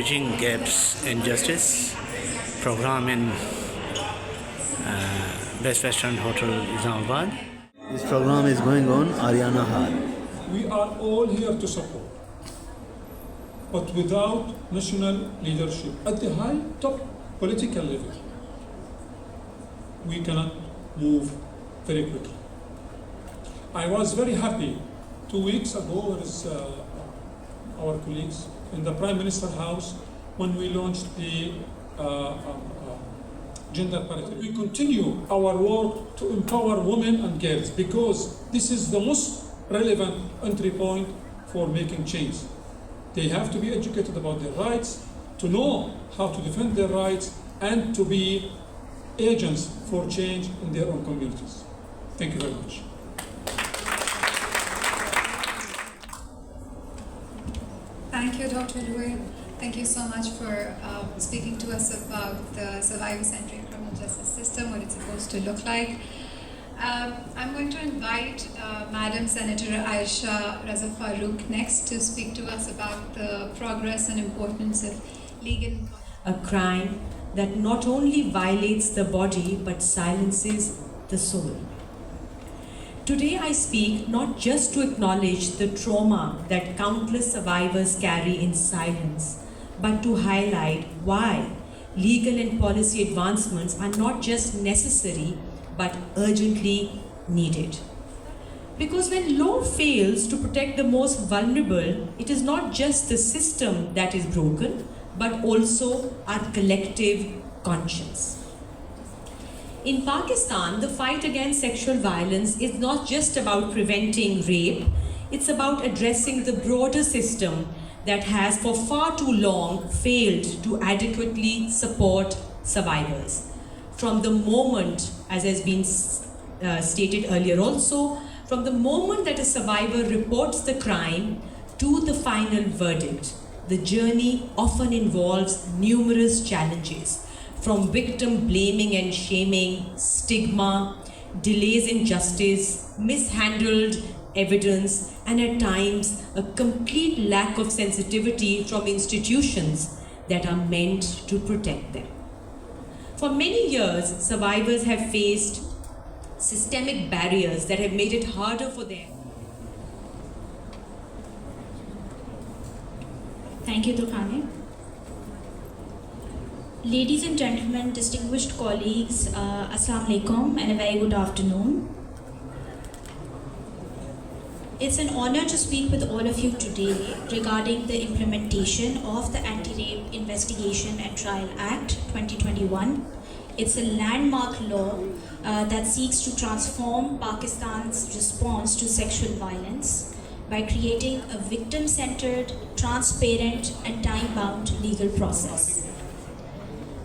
Bridging Gaps in Justice program in Best Western Hotel, Islamabad. This program is going on Ariana Hall. We are all here to support, but without national leadership at the high top political level, we cannot move very quickly. I was very happy 2 weeks ago with our colleagues in the Prime Minister House when we launched the gender parity. We continue our work to empower women and girls because this is the most relevant entry point for making change. They have to be educated about their rights, to know how to defend their rights, and to be agents for change in their own communities. Thank you very much. Thank you, Dr. Louis. Thank you so much for speaking to us about the survivor-centric criminal justice system, what it's supposed to look like. I'm going to invite Madam Senator Aisha Raza Farooq next to speak to us about the progress and importance of legal... A crime that not only violates the body but silences the soul. Today I speak not just to acknowledge the trauma that countless survivors carry in silence, but to highlight why legal and policy advancements are not just necessary but urgently needed. Because when law fails to protect the most vulnerable, it is not just the system that is broken, but also our collective conscience. In Pakistan, the fight against sexual violence is not just about preventing rape, it's about addressing the broader system that has for far too long failed to adequately support survivors. From the moment, as has been stated earlier also, from the moment that a survivor reports the crime to the final verdict, the journey often involves numerous challenges, from victim blaming and shaming, stigma, delays in justice, mishandled evidence, and at times a complete lack of sensitivity from institutions that are meant to protect them. For many years, survivors have faced systemic barriers that have made it harder for them. Thank you, Turkhani. Ladies and gentlemen, distinguished colleagues, Assalamu alaikum and a very good afternoon. It's an honor to speak with all of you today regarding the implementation of the Anti-Rape Investigation and Trial Act 2021. It's a landmark law that seeks to transform Pakistan's response to sexual violence by creating a victim-centered, transparent, and time-bound legal process.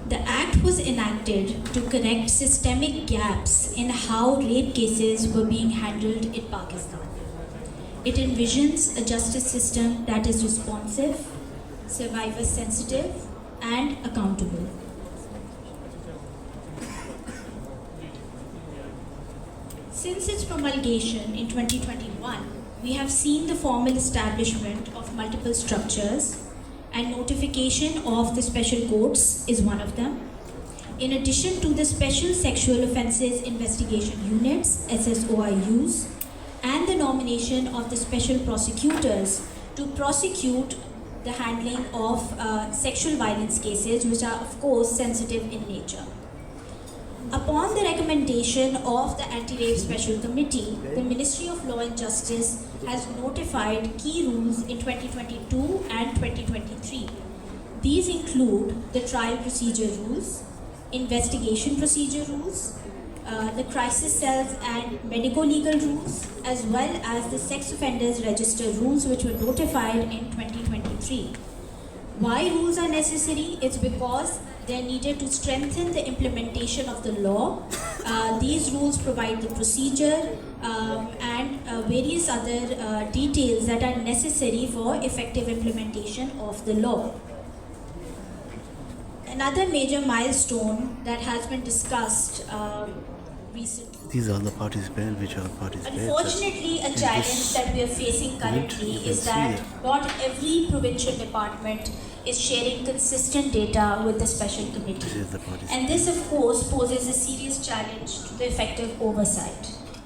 The Act was enacted to correct systemic gaps in how rape cases were being handled in Pakistan. It envisions a justice system that is responsive, survivor-sensitive, and accountable. Since its promulgation in 2021, we have seen the formal establishment of multiple structures, and notification of the special courts is one of them. In addition to the Special Sexual Offences Investigation Units, SSOIUs, and the nomination of the special prosecutors to prosecute the handling of sexual violence cases, which are of course sensitive in nature. Upon the recommendation of the Anti-Rape Special Committee, the Ministry of Law and Justice has notified key rules in 2022 and 2023. These include the trial procedure rules, investigation procedure rules, the crisis cells and medico-legal rules, as well as the sex offenders register rules, which were notified in 2023. Why rules are necessary? It's because they're needed to strengthen the implementation of the law. These rules provide the procedure and various other details that are necessary for effective implementation of the law. Another major milestone that has been discussed recently. These are the participants which are participating. Unfortunately, a challenge that we are facing currently is that not every provincial department is sharing consistent data with the special committee. This is the party. And this, of course, poses a serious challenge to the effective oversight.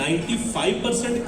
95%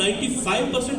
95%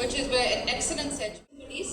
Which is where an excellent set of police,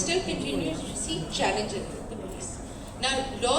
still continue to see challenges with the police. Now, law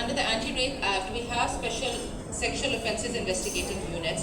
under the Anti-Rape Act, we have special sexual offences investigating units.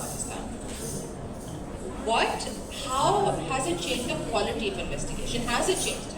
Pakistan. How has it changed the quality of investigation? Has it changed?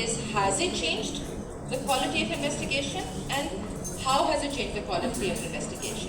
is has it changed the quality of investigation and how has it changed the quality of investigation?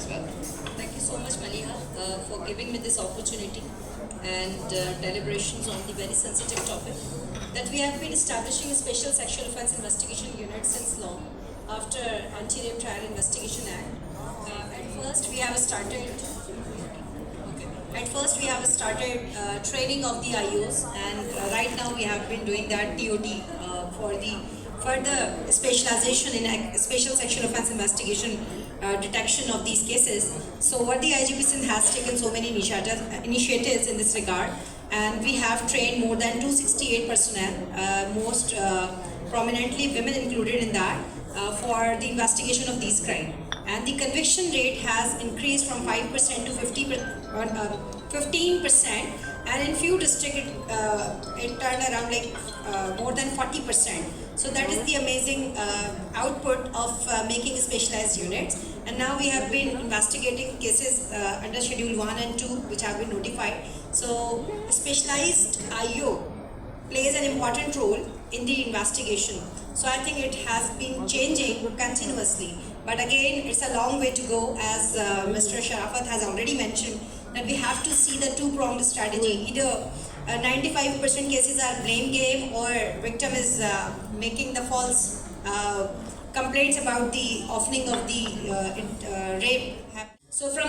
as well. Thank you so much, Maliha, for giving me this opportunity and deliberations on the very sensitive topic that we have been establishing a special sexual offence investigation unit since long after Anti-Rape Trial Investigation Act. At first we have started training of the IOs, and right now we have been doing that TOD for the further specialization in special sexual offence investigation detection of these cases. So what the IGP has taken so many initiatives in this regard, and we have trained more than 268 personnel, most prominently women included in that, for the investigation of these crimes. And the conviction rate has increased from 5% to 15%, and in few districts it turned around like more than 40%. So that is the amazing output of making specialized units. And now we have been investigating cases under Schedule 1 and 2 which have been notified. So specialized IO plays an important role in the investigation. So I think it has been changing continuously. But again, it's a long way to go, as Mr. Sharafat has already mentioned, that we have to see the two-pronged strategy. Either 95% cases are blame game, or victim is making the false complaints about the offering of the rape. So from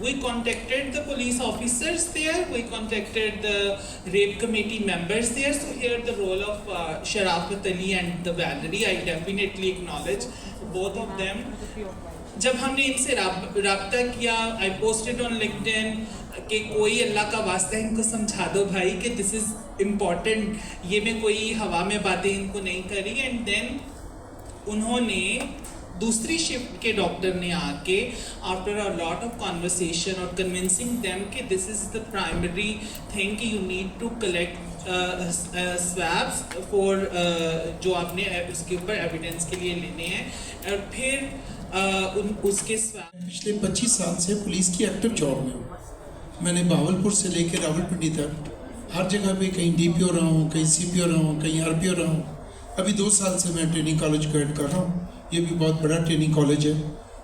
We contacted the police officers there, we contacted the rape committee members there, so here the role of Sharafat Ali and the Valerie, I definitely acknowledge both of them. جب ہم نے ان سے رابطہ کیا, I posted on LinkedIn کہ کوئی اللہ کا واسطہ ان کو سمجھا دو بھائی کہ دس از امپورٹنٹ, یہ میں کوئی ہوا میں باتیں ان کو نہیں کری. اینڈ دین انہوں نے دوسری شفٹ کے ڈاکٹر نے آ کے after a lot of conversation اور کنونسنگ دیم کہ this is the primary thing کہ you need to collect swabs for جو آپ نے اس کے اوپر ایویڈنس کے لیے لینے ہیں, اور پھر اس کے پچھلے 25 سال سے پولیس کی ایکٹیو جاب میں ہوں. میں نے بہاولپور سے لے کے راولپنڈی تک ہر جگہ پہ کہیں ڈی پی او رہا ہوں, کہیں سی پی او رہا ہوں, کہیں آر پی او رہا ہوں. ابھی 2 سال سے میں ٹریننگ کالج گائڈ کر رہا ہوں. یہ بھی بہت بڑا ٹریننگ کالج ہے,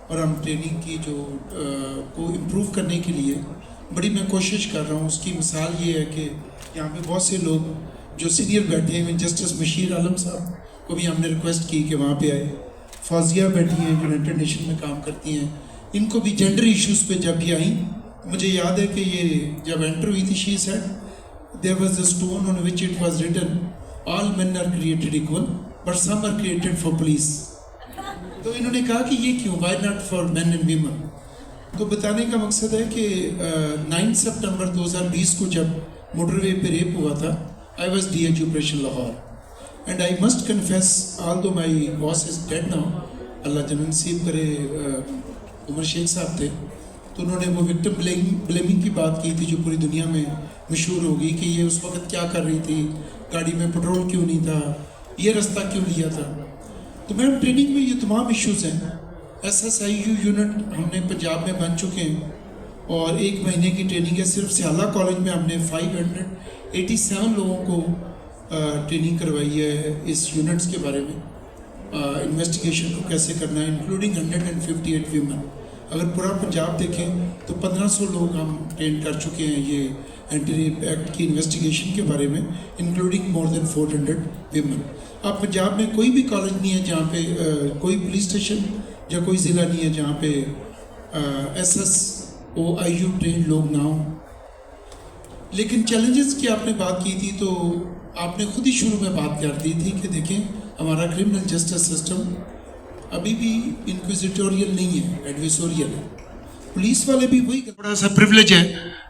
اور ہم ٹریننگ کی جو کو امپروو کرنے کے لیے بڑی میں کوشش کر رہا ہوں. اس کی مثال یہ ہے کہ یہاں پہ بہت سے لوگ جو سینئر بیٹھے ہیں, جسٹس بشیر عالم صاحب کو بھی ہم نے ریکویسٹ کی کہ وہاں پہ آئے. فوزیہ بیٹھی ہیں یونائٹڈ نیشن میں کام کرتی ہیں, ان کو بھی جینڈر ایشوز پہ جب بھی آئیں, مجھے یاد ہے کہ یہ جب انٹر ہوئی تھی, she said there was a stone on which it was written all men are created equal but some are created for police. تو انہوں نے کہا کہ یہ کیوں, why not for men and women. تو بتانے کا مقصد ہے کہ 9 سپٹمبر 2020 کو جب موٹر وے پہ ریپ ہوا تھا, I was D H operation Lahore. And I must confess, although my boss is dead now, اللہ جنم نصیب کرے, عمر شیخ صاحب تھے, تو انہوں نے وہ وکٹم بلیمنگ کی بات کی تھی جو پوری دنیا میں مشہور ہوگی کہ یہ اس وقت کیا کر رہی تھی, گاڑی میں پٹرول کیوں نہیں تھا, یہ رستہ کیوں لیا تھا. تو میم ٹریننگ میں یہ تمام ایشوز ہیں. SSIU یونٹ ہم نے پنجاب میں بن چکے ہیں, اور 1 مہینے کی ٹریننگ ہے. صرف سیالہ کالج میں ہم نے 587 لوگوں کو ٹریننگ کروائی ہے اس یونٹس کے بارے میں, انویسٹیگیشن کو کیسے کرنا ہے, انکلوڈنگ 158 ویمن. اگر پورا پنجاب دیکھیں تو 1500 لوگ ہم ٹرین کر چکے ہیں یہ اینٹی ریپ ایکٹ کی انویسٹیگیشن کے بارے میں, انکلوڈنگ مور دین 400 ویمن. اب پنجاب میں کوئی بھی کالج نہیں ہے جہاں پہ کوئی پولیس اسٹیشن یا کوئی ضلع نہیں ہے جہاں پہ SSOIU ٹرین لوگ نہ ہوں. لیکن چیلنجز کی آپ نے بات کی تھی, تو آپ نے خود ہی شروع میں بات کر دی تھی کہ دیکھیں ہمارا کرمنل جسٹس سسٹم ابھی بھی انکویزیٹوریل نہیں ہے, ایڈویسوریل ہے. پولیس والے بھی وہی, بڑا سا پریولیج ہے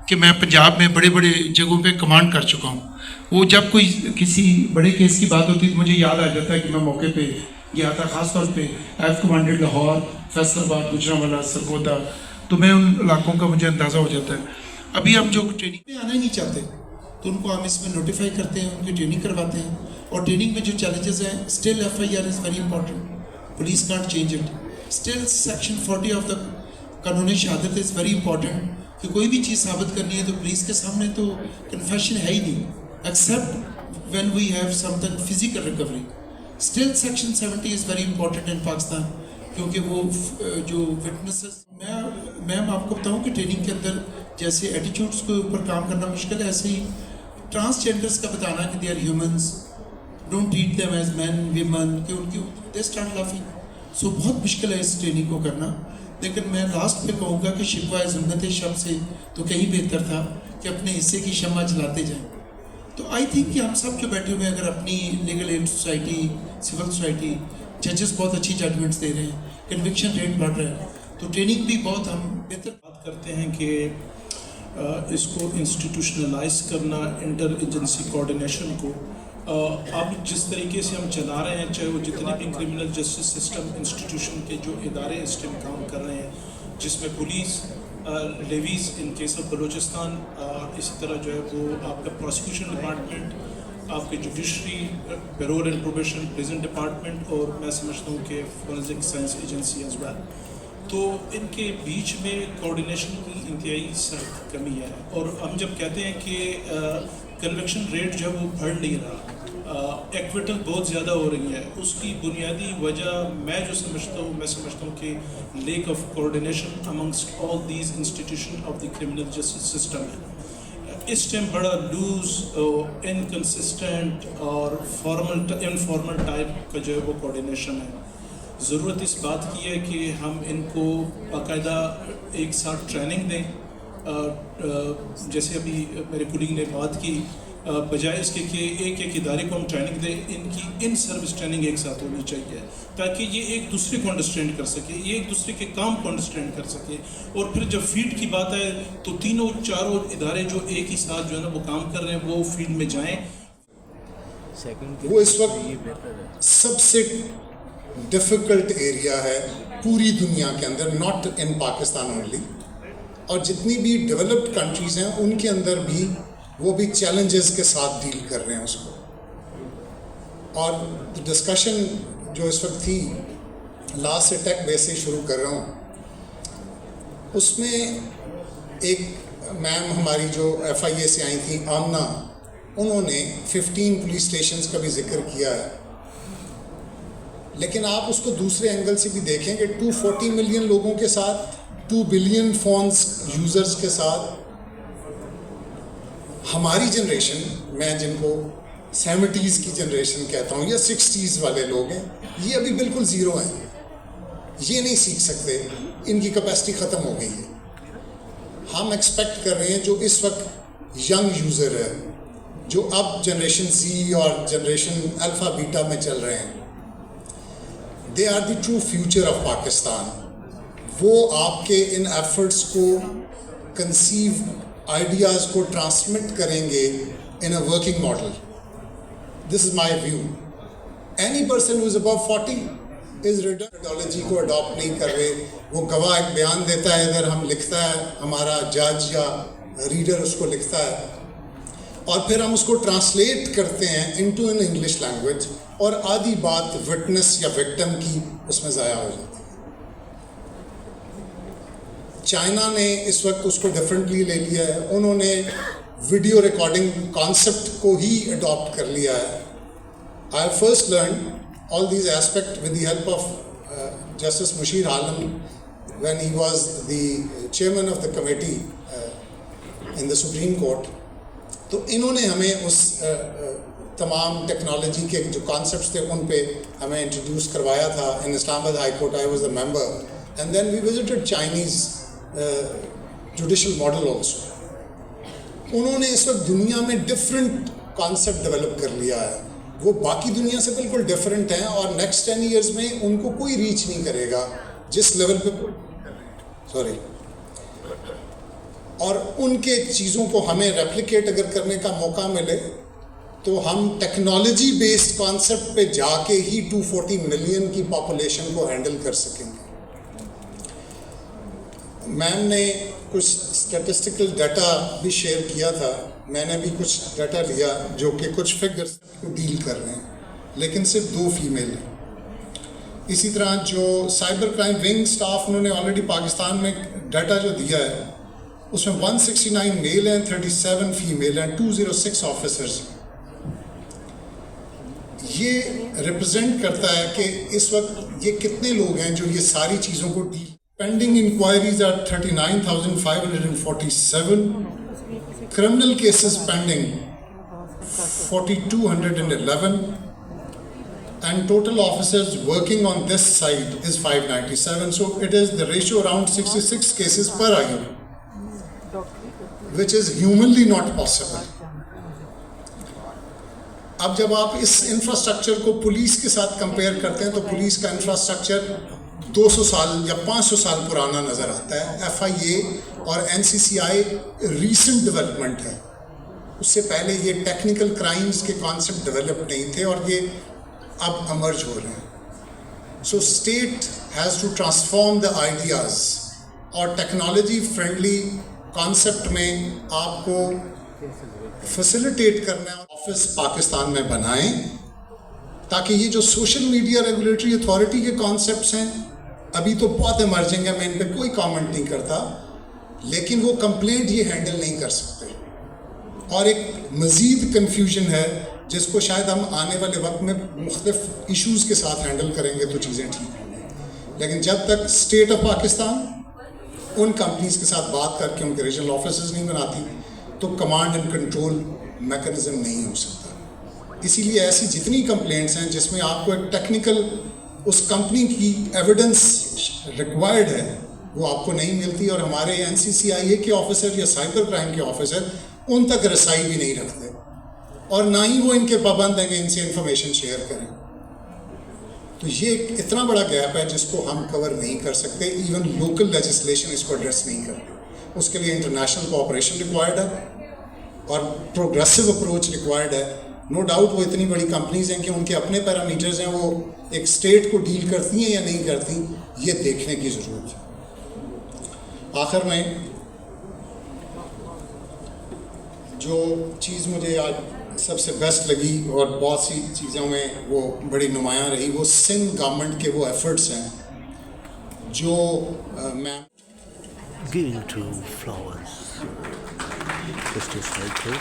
کہ میں پنجاب میں بڑے بڑے جگہوں پہ کمانڈ کر چکا ہوں. وہ جب کوئی کسی بڑے کیس کی بات ہوتی ہے تو مجھے یاد آ جاتا ہے کہ میں موقع پہ گیا تھا, خاص طور پہ I have commanded Lahore, Faisal آباد, گجرانوالہ, سرگودا, تو میں ان علاقوں کا مجھے اندازہ ہو جاتا ہے. ابھی ہم جو ٹریننگ میں آنا ہی نہیں چاہتے تو ان کو ہم اس میں نوٹیفائی کرتے ہیں, ان کی ٹریننگ کرواتے ہیں. اور ٹریننگ میں جو چیلنجز ہیں, still FIR is very important, police can't change it. Still section 40 of the قانون شہادت از ویری امپورٹنٹ کہ کوئی بھی چیز ثابت کرنی ہے تو پولیس کے سامنے تو کنفیشن ہے ہی نہیں, except when we have something physical recovery. Still section 70 is very important in Pakistan, کیونکہ وہ جو وٹنسز, میم آپ کو بتاؤں کہ ٹریننگ کے اندر جیسے ایٹیچیوڈس کے اوپر کام کرنا مشکل ہے, ایسے ہی ٹرانسجینڈرس کا بتانا کہ they are humans, don't treat them as men women, کہ ان کی دے اسٹارٹ لافنگ. سو بہت مشکل ہے اس ٹریننگ کو کرنا. لیکن میں لاسٹ پہ کہوں گا کہ شکوہ ذمت شب سے تو کہیں بہتر تھا کہ اپنے حصے کی شمع جلاتے جائیں. تو آئی تھنک کہ ہم سب جو بیٹھے ہوئے اگر اپنی legal aid society, civil society, ججز بہت اچھی ججمنٹس دے رہے ہیں, کنوکشن ریٹ بڑھ رہا ہے, تو ٹریننگ بھی بہت ہم بہتر بات کرتے ہیں کہ اس کو انسٹیٹیوشنلائز کرنا, انٹر ایجنسی کوآرڈینیشن کو. اب جس طریقے سے ہم چلا رہے ہیں, چاہے وہ جتنے بھی کرمنل جسٹس سسٹم انسٹیٹیوشن کے جو ادارے اس ٹائم کام کر رہے ہیں, جس میں police, levies in case of Balochistan, اسی طرح جو ہے وہ آپ کا پروسیکیوشن ڈپارٹمنٹ, آپ کے judiciary, parole and probation, prison department, اور میں سمجھتا ہوں کہ forensic science agency as well. تو ان کے بیچ میں کوآرڈینیشن کی انتہائی سخت کمی ہے. اور ہم جب کہتے ہیں کہ کنوکشن ریٹ جو ہے وہ بڑھ نہیں رہا, ایکویٹل بہت زیادہ ہو رہی ہے, اس کی بنیادی وجہ میں سمجھتا ہوں کہ lack of coordination amongst all these institution of the criminal justice system ہے. اس ٹائم بڑا لوز, انکنسسٹنٹ اور انفارمل ٹائپ کا جو ہے وہ کوآرڈینیشن ہے. ضرورت اس بات کی ہے کہ ہم ان کو باقاعدہ ایک ساتھ ٹریننگ دیں. جیسے ابھی میرے کولیگ نے بات کی بجائے اس کے کہ ایک ایک ادارے کو ہم ٹریننگ دیں، ان کی ان سروس ٹریننگ ایک ساتھ ہونی چاہیے تاکہ یہ ایک دوسرے کو انڈرسٹینڈ کر سکے، یہ ایک دوسرے کے کام کو انڈرسٹینڈ کر سکے. اور پھر جب فیلڈ کی بات آئے تو تینوں چاروں ادارے جو ایک ہی ساتھ جو ہے نا وہ کام کر رہے ہیں وہ فیلڈ میں جائیں. وہ اس وقت سب سے ڈیفیکلٹ ایریا ہے پوری دنیا کے اندر، ناٹ ان پاکستان اونلی، اور جتنی بھی ڈیولپڈ کنٹریز ہیں ان کے اندر بھی وہ بھی چیلنجز کے ساتھ ڈیل کر رہے ہیں اس کو. اور ڈسکشن جو اس وقت تھی لاسٹ سے ٹیک بیس سے شروع کر رہا ہوں، اس میں ایک میم ہماری جو FIA سے آئی تھیں آمنہ، انہوں نے 15 پولیس اسٹیشنز کا بھی ذکر کیا ہے. لیکن آپ اس کو دوسرے اینگل سے بھی دیکھیں کہ 240 ملین لوگوں کے ساتھ، 2 بلین فونز یوزرز کے ساتھ، ہماری جنریشن، میں جن کو 70s کی جنریشن کہتا ہوں یا 60s والے لوگ ہیں، یہ ابھی بالکل زیرو ہیں، یہ نہیں سیکھ سکتے، ان کی کیپیسٹی ختم ہو گئی ہے. ہم ایکسپیکٹ کر رہے ہیں جو اس وقت ینگ یوزر ہے، جو اب جنریشن Z اور جنریشن الفا بیٹا میں چل رہے ہیں، they are the true future of Pakistan. وہ آپ کے ان ایفرٹس کو کنسیو، آئیڈیاز کو ٹرانسمٹ کریں گے in a working model. This is my view. Any person who is above 40 is methodology کو اڈاپٹ نہیں کر رہے. وہ گواہ ایک بیان دیتا ہے، ادھر ہم لکھتا ہے، ہمارا جج یا ریڈر اس کو لکھتا ہے، اور پھر ہم اس کو ٹرانسلیٹ کرتے ہیں انٹو ان انگلش لینگویج، اور آدھی بات وٹنس یا وکٹم کی اس میں ضائع ہو جاتی ہے. چائنا نے اس وقت اس کو ڈفرینٹلی لے لیا ہے، انہوں نے ویڈیو ریکارڈنگ کانسیپٹ کو ہی اڈاپٹ کر لیا ہے. I first learn all these aspects with the help of Justice Mushir Alam when he was the chairman of the committee in the Supreme Court. تو انہوں نے ہمیں اس تمام ٹیکنالوجی کے جو کانسیپٹس تھے ان پہ ہمیں انٹروڈیوس کروایا تھا. ان اسلام آباد high court I was the member, and then we visited Chinese judicial model also. انہوں نے اس وقت دنیا میں ڈفرینٹ کانسیپٹ ڈیولپ کر لیا ہے، وہ باقی دنیا سے بالکل ڈفرینٹ ہیں، اور نیکسٹ 10 ایئرز میں ان کو کوئی ریچ نہیں کرے گا جس لیول پہ اور ان کے چیزوں کو ہمیں ریپلیکیٹ اگر کرنے کا موقع ملے تو ہم ٹیکنالوجی بیسڈ کانسیپٹ پہ جا کے ہی 240 ملین کی پاپولیشن کو ہینڈل کر سکیں گے. میم نے کچھ اسٹیٹسٹیکل ڈیٹا بھی شیئر کیا تھا، میں نے بھی کچھ ڈیٹا لیا جو کہ کچھ فگرز کو ڈیل کر رہے ہیں، لیکن صرف 2 فیمیل ہیں. اسی طرح جو سائبر کرائم ونگ سٹاف انہوں نے آلریڈی پاکستان میں ڈیٹا جو دیا ہے اس میں 169 میل ہیں، 37 فیمیل ہیں، 206 آفیسرز. یہ ریپرزینٹ کرتا ہے کہ اس وقت یہ کتنے لوگ ہیں جو یہ ساری چیزوں کو deal. Pending inquiries are 39,547. Criminal cases pending 4,211, and total officers working on this side is 597. So it is the ratio around 66 cases per IU, which is humanly not possible. اب جب آپ اس انفراسٹرکچر کو پولیس کے ساتھ compare کرتے ہیں تو police کا انفراسٹرکچر 200 سال یا 500 سال پرانا نظر آتا ہے. FIA اور NCCI ریسنٹ ڈیولپمنٹ ہے، اس سے پہلے یہ ٹیکنیکل کرائمز کے کانسیپٹ ڈیولپ نہیں تھے اور یہ اب امرج ہو رہے ہیں. So state has to transform the ideas, اور ٹیکنالوجی فرینڈلی کانسیپٹ میں آپ کو فیسیلیٹیٹ کرنا ہے. آفس پاکستان میں بنائیں تاکہ یہ جو سوشل میڈیا ریگولیٹری اتھارٹی کے کانسیپٹس ہیں ابھی تو بہت ایمرجنگ ہے، میں ان پہ کوئی کامنٹ نہیں کرتا، لیکن وہ کمپلینٹ یہ ہینڈل نہیں کر سکتے، اور ایک مزید کنفیوژن ہے جس کو شاید ہم آنے والے وقت میں مختلف ایشوز کے ساتھ ہینڈل کریں گے تو چیزیں ٹھیک ہوں گی. لیکن جب تک state of Pakistan in companies کے ساتھ بات کر کے ان کے ریجنل آفیسز نہیں بناتی تو کمانڈ اینڈ کنٹرول میکنزم نہیں ہو سکتا. اسی لیے ایسی جتنی کمپلینٹس ہیں جس میں آپ کو ایک ٹیکنیکل اس کمپنی کی ایویڈنس ریکوائرڈ ہے وہ آپ کو نہیں ملتی، اور ہمارے NCCIA کے آفیسر یا سائبر کرائم کے آفیسر ان تک رسائی بھی نہیں رکھتے. اور نہ ہی وہ ان کے پابند ہیں کہ ان سے انفارمیشن شیئر کریں. تو یہ ایک اتنا بڑا گیپ ہے جس کو ہم کور نہیں کر سکتے. ایون لوکل لیجسلیشن اس کو ایڈریس نہیں کرتی. اس کے لیے انٹرنیشنل کوآپریشن ریکوائرڈ ہے اور پروگریسو اپروچ ریکوائرڈ ہے. نو ڈاؤٹ وہ اتنی بڑی کمپنیز ہیں کہ ان کے اپنے پیرامیٹرز ہیں, وہ ایک اسٹیٹ کو ڈیل کرتی ہیں یا نہیں کرتی, یہ دیکھنے کی ضرورت ہے. آخر میں جو چیز مجھے آج سب سے بیسٹ لگی اور بہت سی چیزوں میں وہ بڑی نمایاں رہی, وہ سندھ گورنمنٹ کے وہ ایفرٹس ہیں جو میں Giving to flowers. Just a cycle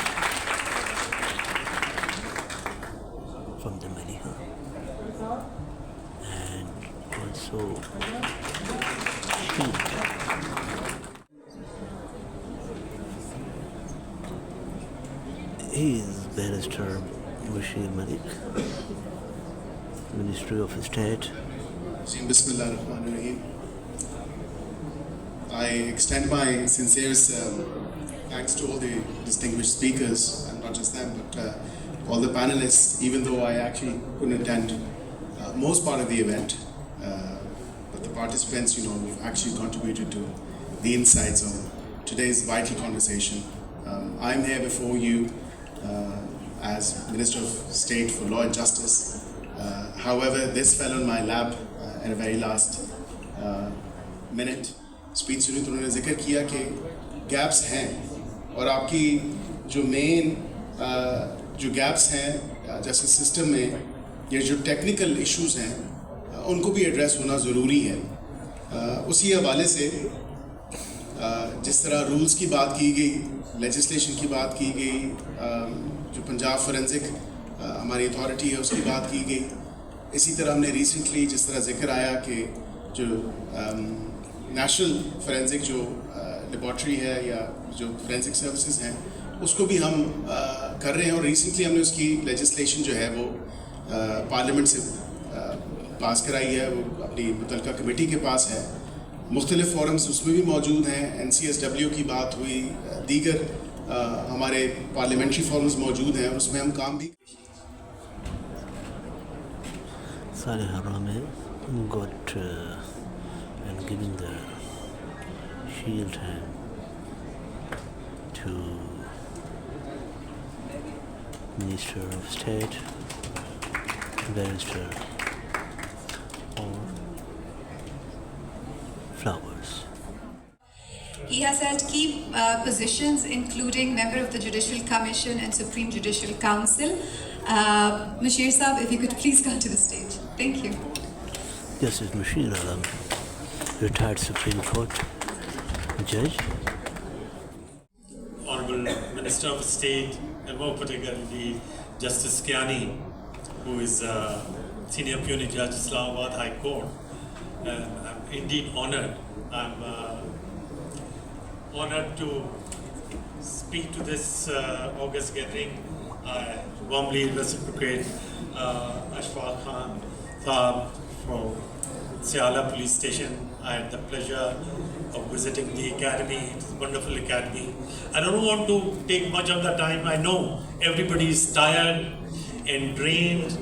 from the Maliha. And also sheep. He is Barrister Bashir Malik, Ministry of State. Bismillah ar-Rahman ar-Rahim. I extend my sincerest thanks to all the distinguished speakers, and not just them, but all the panelists, even though I actually couldn't attend most part of the event. But the participants, have actually contributed to the insights on today's vital conversation. I'm here before you as Minister of State for Law and Justice. However, this fell on my lap at the very last minute. Speech سنی تو انہوں نے ذکر کیا کہ gaps ہیں, اور آپ کی جو مین جو گیپس ہیں جسٹس سسٹم میں, یا جو ٹیکنیکل ایشوز ہیں ان کو بھی ایڈریس ہونا ضروری ہے. اسی حوالے سے جس طرح رولز کی بات کی گئی, لیجسلیشن کی بات کی گئی, جو پنجاب فورینزک ہماری اتھارٹی ہے اس کی بات کی گئی, اسی طرح ہم نے ریسنٹلی جس طرح ذکر آیا کہ جو نیشنل فورینزک جو لیبارٹری ہے یا جو فورینزک سروسز ہیں اس کو بھی ہم کر رہے ہیں, اور ریسنٹلی ہم نے اس کی لیجسلیشن جو ہے وہ پارلیمنٹ سے پاس کرائی ہے, وہ اپنی متعلقہ کمیٹی کے پاس ہے. مختلف فورمز اس میں بھی موجود ہیں, NCSW کی بات ہوئی, دیگر ہمارے پارلیمنٹری فورمز موجود ہیں, اس میں ہم کام بھی. Saleh Harame got and giving the shield hand to Minister of State, Barrister, or flowers. He has held key positions including member of the Judicial Commission and Supreme Judicial Council. Mashir Saab, if you could please come to the stage. Thank you. Justice Mashir Alam, retired Supreme Court judge. Honorable Minister of State, and more particularly Justice Kiani, who is Senior Puisne Judge, Islamabad High Court. I'm indeed honored. I'm honored to speak to this August gathering. I warmly reciprocate Ashfaq Khan Saab from Siala Police Station. I had the pleasure of visiting the academy. It's a wonderful academy. I don't want to take much of the time. I know everybody is tired and drained